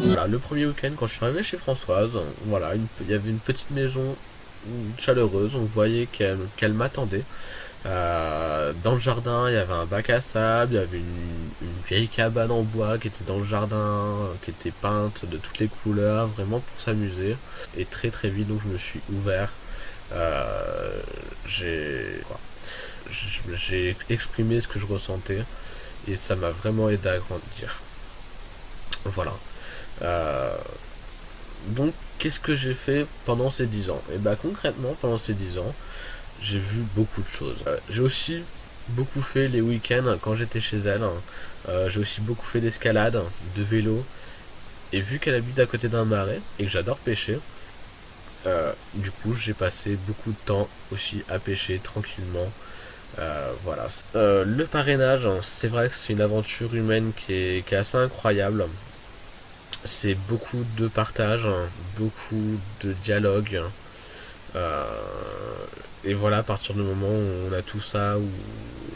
Voilà, le premier week-end, quand je suis arrivé chez Françoise, voilà, il y avait une petite maison chaleureuse, on voyait qu'elle m'attendait. Dans le jardin, il y avait un bac à sable, il y avait une vieille cabane en bois qui était dans le jardin, qui était peinte de toutes les couleurs, vraiment pour s'amuser. Et très très vite, donc je me suis ouvert. Euh, j'ai exprimé ce que je ressentais et ça m'a vraiment aidé à grandir. Voilà. Euh, donc, qu'est-ce que j'ai fait pendant ces 10 ans? Et bah concrètement, pendant ces 10 ans, j'ai vu beaucoup de choses. J'ai aussi beaucoup fait les week-ends quand j'étais chez elle. J'ai aussi beaucoup fait d'escalade, de vélo. Et vu qu'elle habite à côté d'un marais et que j'adore pêcher, du coup j'ai passé beaucoup de temps aussi à pêcher tranquillement. Voilà. Le parrainage, c'est vrai que c'est une aventure humaine qui est assez incroyable. C'est beaucoup de partage, beaucoup de dialogue. Euh, et voilà, à partir du moment où on a tout ça, où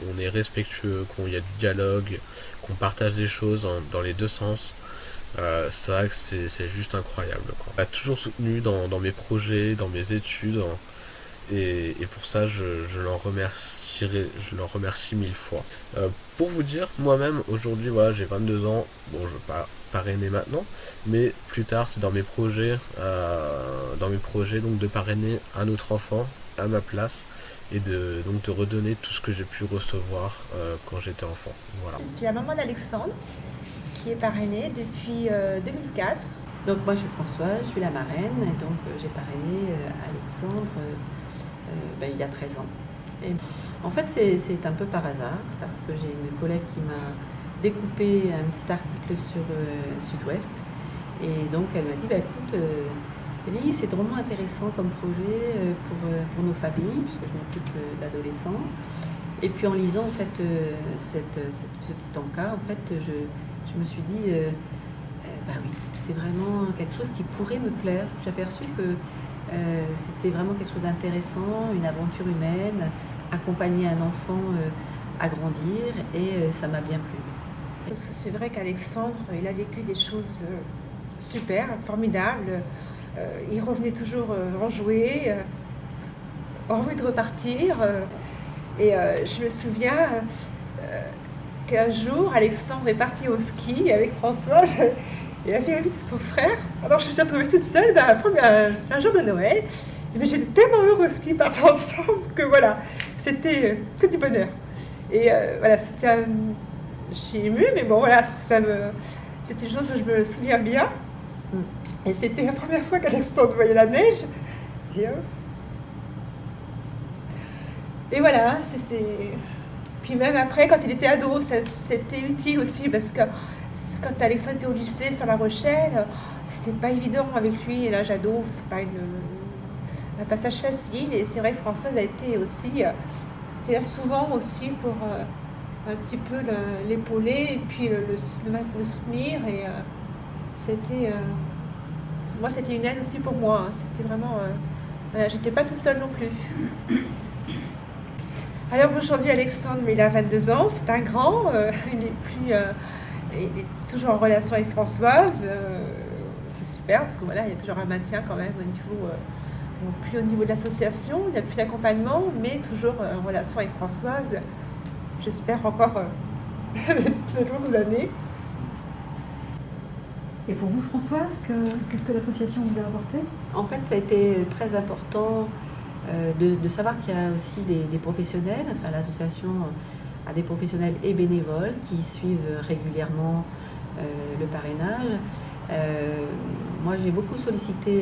on est respectueux, qu'il y a du dialogue, qu'on partage des choses dans les deux sens, c'est vrai que c'est juste incroyable, quoi. On m'a toujours soutenu dans mes projets, dans mes études, et pour ça, je l'en remercie mille fois. Pour vous dire, moi-même, aujourd'hui, voilà, j'ai 22 ans. Bon, je ne veux pas parrainer maintenant, mais plus tard, c'est dans mes projets donc de parrainer un autre enfant à ma place et donc de redonner tout ce que j'ai pu recevoir quand j'étais enfant. Voilà. Je suis la maman d'Alexandre, qui est parrainée depuis 2004. Donc moi je suis Françoise, je suis la marraine, et donc j'ai parrainé Alexandre il y a 13 ans. Et en fait c'est un peu par hasard, parce que j'ai une collègue qui m'a découpé un petit article sur Sud-Ouest, et donc elle m'a dit écoute Ellie, c'est drôlement intéressant comme projet pour nos familles, puisque je m'occupe d'adolescents. Et puis en lisant en fait ce petit encart, en fait je me suis dit oui, c'est vraiment quelque chose qui pourrait me plaire. J'ai aperçu que c'était vraiment quelque chose d'intéressant, une aventure humaine, accompagner un enfant à grandir, et ça m'a bien plu. Parce que c'est vrai qu'Alexandre, il a vécu des choses super, formidables. Il revenait toujours enjoué, envie de repartir. Et je me souviens qu'un jour, Alexandre est parti au ski avec Françoise. Il avait invité son frère. Alors je me suis retrouvée toute seule un jour de Noël. Mais j'étais tellement heureuse qu'ils partent ensemble que voilà, c'était que du bonheur. Et voilà, je suis émue, mais bon voilà, c'est une chose dont je me souviens bien. Et c'était la première fois qu'Alexandre voyait la neige. Et voilà, Puis même après, quand il était ado, c'était utile aussi, parce que quand Alexandre était au lycée sur La Rochelle, c'était pas évident avec lui, et l'âge ado, c'est pas un passage facile. Et c'est vrai que Françoise a été aussi, était là souvent aussi pour un petit peu l'épauler, et puis le soutenir. Et moi, c'était une aide aussi pour moi. C'était vraiment, j'étais pas toute seule non plus. Alors aujourd'hui, Alexandre, il a 22 ans, c'est un grand, il est toujours en relation avec Françoise, c'est super. j'espère, parce que voilà, il y a toujours un maintien quand même au niveau, bon, plus au niveau de l'association, il n'y a plus d'accompagnement, mais toujours en relation avec Françoise. J'espère encore ces longues années. Et pour vous, Françoise, qu'est-ce que l'association vous a apporté? En fait, ça a été très important de savoir qu'il y a aussi des professionnels. Enfin, l'association a des professionnels et bénévoles qui suivent régulièrement le parrainage. Moi, j'ai beaucoup sollicité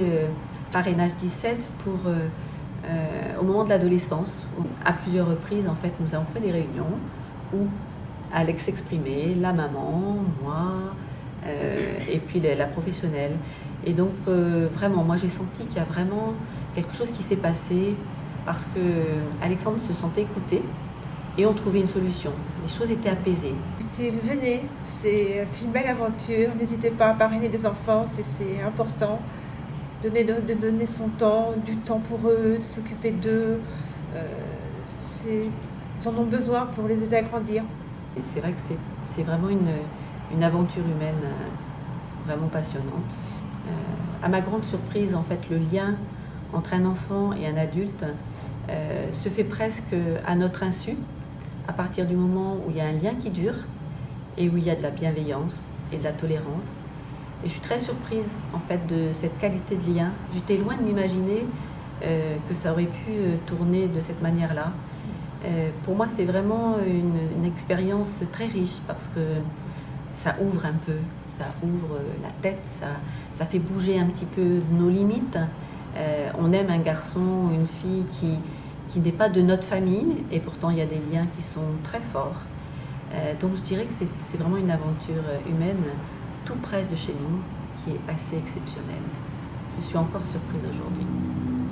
Parrainage 17 au moment de l'adolescence. À plusieurs reprises, en fait, nous avons fait des réunions où Alex s'exprimait, la maman, moi, et puis la professionnelle. Et donc, vraiment, moi, j'ai senti qu'il y a vraiment quelque chose qui s'est passé parce que Alexandre se sentait écouté et on trouvait une solution. Les choses étaient apaisées. Venez, c'est une belle aventure. N'hésitez pas à parrainer des enfants, c'est important. De donner son temps, du temps pour eux, de s'occuper d'eux. Ils en ont besoin pour les aider à grandir. Et c'est vrai que c'est vraiment une aventure humaine vraiment passionnante. À ma grande surprise, en fait, le lien entre un enfant et un adulte se fait presque à notre insu, à partir du moment où il y a un lien qui dure et où il y a de la bienveillance et de la tolérance. Et je suis très surprise, en fait, de cette qualité de lien. J'étais loin de m'imaginer que ça aurait pu tourner de cette manière-là. Pour moi, c'est vraiment une expérience très riche parce que ça ouvre un peu, ça ouvre la tête, ça fait bouger un petit peu nos limites. On aime un garçon, une fille qui n'est pas de notre famille et pourtant il y a des liens qui sont très forts. Donc je dirais que c'est vraiment une aventure humaine tout près de chez nous qui est assez exceptionnelle. Je suis encore surprise aujourd'hui.